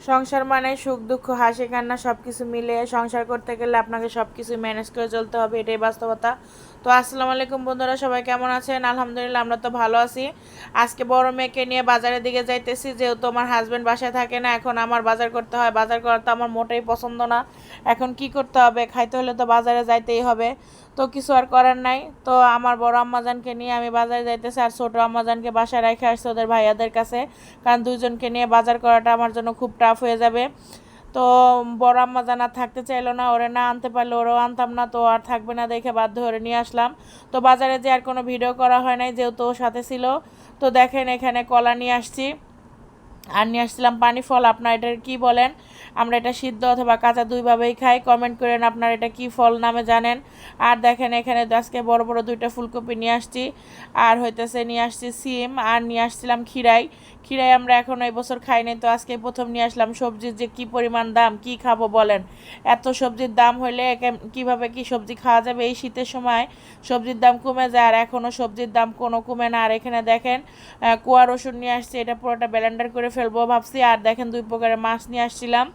সংসার মানে সুখ দুঃখ হাসি কান্না সব কিছু মিলে সংসার করতে গেলে আপনাকে সব কিছু ম্যানেজ করে চলতে হবে, এটাই বাস্তবতা। তো আসসালামু আলাইকুম বন্ধুরা, সবাই কেমন আছেন? আলহামদুলিল্লাহ, আমরা তো ভালো আছি। আজকে বড় মেয়েকে নিয়ে বাজারের দিকে যাইতেছি, যেহেতু আমার হাজব্যান্ড বাসায় থাকে না, এখন আমার বাজার করতে হয়। বাজার করা তো আমার মোটেই পছন্দ না। এখন কি করতে হবে, খাইতে হলে তো বাজারে যাইতেই হবে। তো কিছু আর করার নাই। তো আমার বড় আম্মাজানকে নিয়ে আমি বাজারে যাইতেছি, আর ছোটো আম্মাজানকে বাসায় রেখে আসছি ওদের ভাইয়াদের কাছে, কারণ দুইজনকে নিয়ে বাজার করাটা আমার জন্য খুব টাফ হয়ে যাবে। তো বড় আম্মাজান আর থাকতে চাইলো না, ওরে না আনতে পারলে ওরেও আনতাম না, তো আর থাকবে না দেখে বাধ্য হয়ে নিয়ে আসলাম। তো বাজারে যে আর কোনো ভিডিও করা হয় নাই, যেহেতু ওর সাথে ছিল। তো দেখেন এখানে কলা নিয়ে আসছি, আর নিয়ে আসছিলাম পানি ফল। আপনারা এটার কী বলেন? আমরা এটা সিদ্ধ অথবা কাঁচা দুইভাবেই খাই। কমেন্ট করেন আপনারা এটা কী ফল নামে জানেন। আর দেখেন এখানে আজকে বড় বড় দুইটা ফুলকপি নিয়ে আসছি, আর হইতেছে নিয়ে আসছি সিম, আর নিয়ে আসছিলাম খিরাই। খিরাই আমরা এখন এই বছর খাই নাই, তো আজকে প্রথম নিয়ে আসলাম। সবজির যে কী পরিমাণ দাম, কি খাবো বলেন? এত সবজির দাম হইলে কিভাবে কি সবজি খাওয়া যাবে? এই শীতের সময় সবজির দাম কমে যায়, আর এখনও সবজির দাম কোনো কমে না। আর এখানে দেখেন কুয়া রসুন নিয়ে আসছি, এটা পুরোটা ব্লেন্ডার করে ফেলবো ভাবছি। আর দেখেন দুই প্রকারের মাছ নিয়ে আসছিলাম।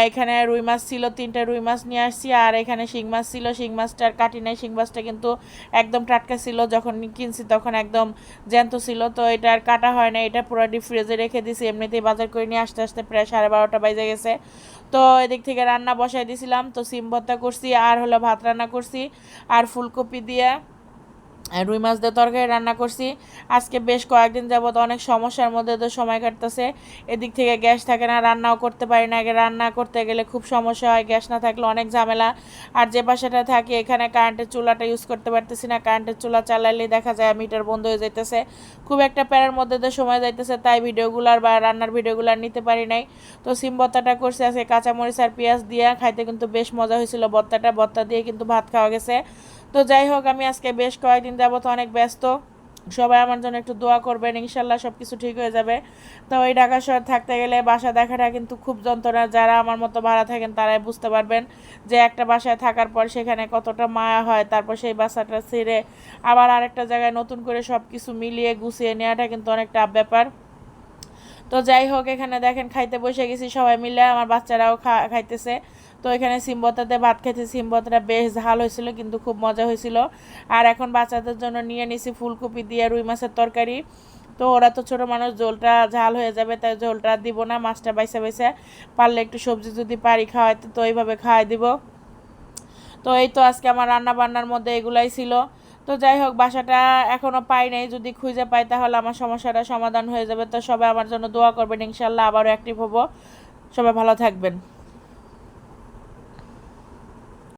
এখানে রুই মাছ ছিল, 3টা রুই মাছ নিয়ে আসছি। আর এখানে শিং মাছ ছিল, শিং মাছটা আর কাটি নাই। শিং মাছটা কিন্তু একদম টাটকা ছিল, যখন কিনছি তখন একদম জ্যান্ত ছিল। তো এটা আর কাটা হয় না, এটা পুরো ডিপ ফ্রিজে রেখে দিছি। এমনিতেই বাজার করে নিয়ে আসতে আসতে প্রায় 12:30 বাজে গেছে। তো এদিক থেকে রান্না বসাই দিয়েছিলাম, তো সিম ভর্তা করছি, আর হলো ভাত রান্না করছি, আর ফুলকপি দিয়ে রুই মাছ দিয়ে তরকারি রান্না করছি। আজকে বেশ কয়েকদিন যাবত অনেক সমস্যার মধ্যে তো সময় কাটতেছে। এদিক থেকে গ্যাস থাকে না, রান্নাও করতে পারি না। আগে রান্না করতে গেলে খুব সমস্যা হয়, গ্যাস না থাকলে অনেক ঝামেলা। আর যে বাসাটা থাকি এখানে কারেন্টের চুলাটা ইউজ করতে পারতেছি না, কারেন্টের চুলা চালাইলেই দেখা যায় মিটার বন্ধ হয়ে যাইতেছে। খুব একটা প্যারার মধ্যে তো সময় যাইতেছে, তাই ভিডিওগুলার বা রান্নার ভিডিওগুলো নিতে পারি নাই। তো সিম ভর্তাটা করছি আজকে কাঁচামরিচ আর পেঁয়াজ দিয়ে, খাইতে কিন্তু বেশ মজা হয়েছিল। ভর্তা দিয়ে কিন্তু ভাত খাওয়া গেছে। তো যাই হোক, আমি আজকে বেশ কয়েকদিন যাবত অনেক ব্যস্ত। সবাই আমার জন্য একটু দোয়া করবেন, ইনশাল্লাহ সব কিছু ঠিক হয়ে যাবে। তো এই ঢাকা শহর থাকতে গেলে বাসা দেখাটা কিন্তু খুব যন্ত্রণা। যারা আমার মতো ভাড়া থাকেন তারাই বুঝতে পারবেন যে একটা বাসায় থাকার পর সেখানে কতটা মায়া হয়। তারপর সেই বাসাটা ছেড়ে আবার আরেকটা জায়গায় নতুন করে সব কিছু মিলিয়ে গুছিয়ে নেওয়াটা কিন্তু অনেক টাফ ব্যাপার। তো যাই হোক, এখানে দেখেন খাইতে বসে গেছি সবাই মিলে, আমার বাচ্চারাও খাইতেছে। তো এখানে সিমবতাতে ভাত খাইতে, সিমবতাটা বেশ ঝাল হয়েছিল, কিন্তু খুব মজা হয়েছিল। আর এখন বাচ্চাদের জন্য নিয়ে নিছি ফুলকপি দিয়ে রুই মাছের তরকারি। তো ওরা তো ছোটো মানুষ, ঝোলটা ঝাল হয়ে যাবে, তাই ঝোলটা দিব না। মাছটা বাইসা বাইসা পারলে একটু সবজি যদি পারি খাওয়াইতে, তো এইভাবে খাওয়াই দিব। তো এই তো আজকে আমার রান্না বান্নার মধ্যে এগুলাই ছিল। তো যাই হোক, বাসাটা এখনও পাই নাই, যদি খুঁজে পাই তাহলে আমার সমস্যাটা সমাধান হয়ে যাবে। তো সবাই আমার জন্য দোয়া করবেন, ইনশাল্লাহ আবারও অ্যাক্টিভ হব। সবাই ভালো থাকবেন।